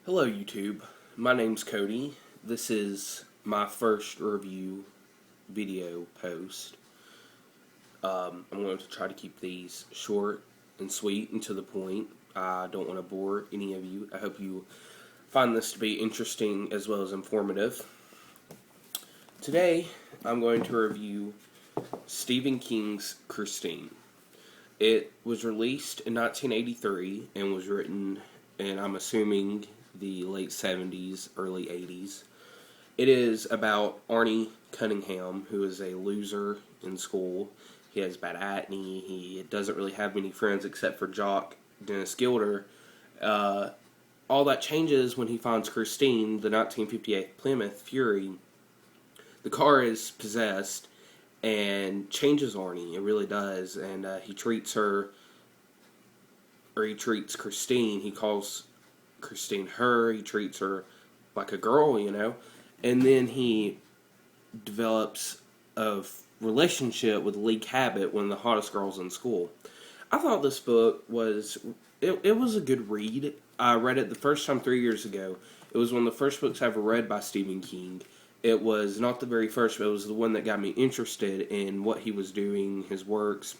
Hello YouTube, my name's Cody. This is my first review video post. I'm going to try to keep these short and sweet and to the point. I don't want to bore any of you. I hope you find this to be interesting as well as informative. Today I'm going to review Stephen King's Christine. It was released in 1983 and was written, and I'm assuming, the late 70s, early 80s. It is about Arnie Cunningham, who is a loser in school. He has bad acne. He doesn't really have many friends except for Jock Dennis Gilder. All that changes when he finds Christine, the 1958 Plymouth Fury. The car is possessed and changes Arnie. It really does. And he treats Christine. He calls Christine her. He treats her like a girl, and then he develops a relationship with Lee Cabot, one of the hottest girls in school. I thought this book was it was a good read. I read it the first time 3 years ago. It was one of the first books I ever read by Stephen King. It was not the very first, but it was the one that got me interested in what he was doing, his works.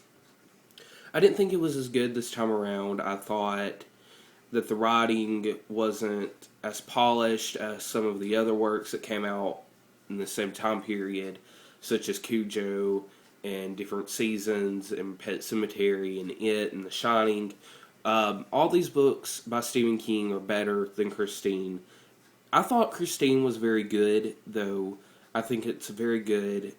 I didn't think it was as good this time around. I thought that the writing wasn't as polished as some of the other works that came out in the same time period, such as Cujo and Different Seasons and Pet Sematary and It and The Shining. All these books by Stephen King are better than Christine. I thought Christine was very good, though I think it's very good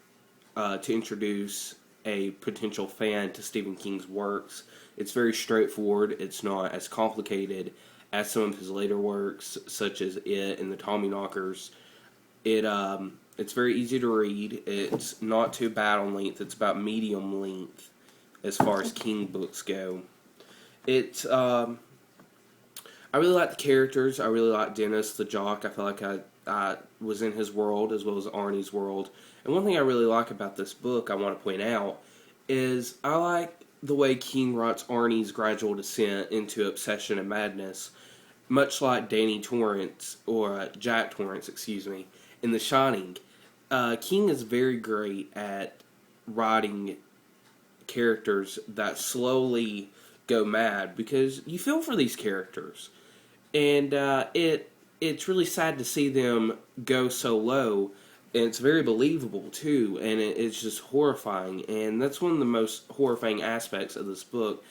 to introduce a potential fan to Stephen King's works. It's very straightforward. It's not as complicated as some of his later works, such as It and the Tommyknockers. It's very easy to read. It's not too bad on length. It's about medium length as far as King books go. I really like the characters. I really like Dennis the Jock. I feel like I was in his world as well as Arnie's world. And one thing I really like about this book I want to point out is I like the way King writes Arnie's gradual descent into obsession and madness, much like Danny Torrance, or Jack Torrance, in The Shining. King is very great at writing characters that slowly go mad because you feel for these characters. And it's really sad to see them go so low, and it's very believable too, and it's just horrifying, and that's one of the most horrifying aspects of this book.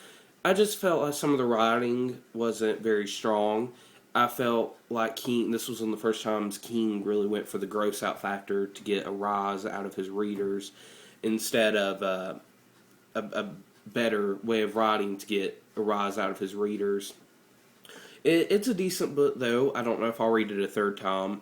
I just felt like some of the writing wasn't very strong. I felt like King, this was one of the first times King really went for the gross out factor to get a rise out of his readers, instead of a better way of writing to get a rise out of his readers. It's a decent book, though. I don't know if I'll read it a third time,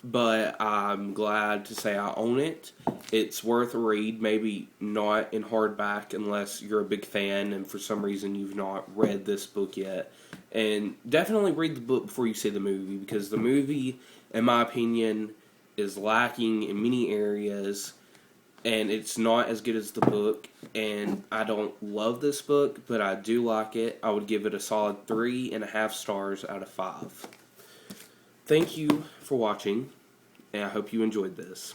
but I'm glad to say I own it. It's worth a read, maybe not in hardback unless you're a big fan and for some reason you've not read this book yet. And definitely read the book before you see the movie, because the movie, in my opinion, is lacking in many areas, and it's not as good as the book, and I don't love this book, but I do like it. I would give it a solid 3.5 stars out of 5. Thank you for watching, and I hope you enjoyed this.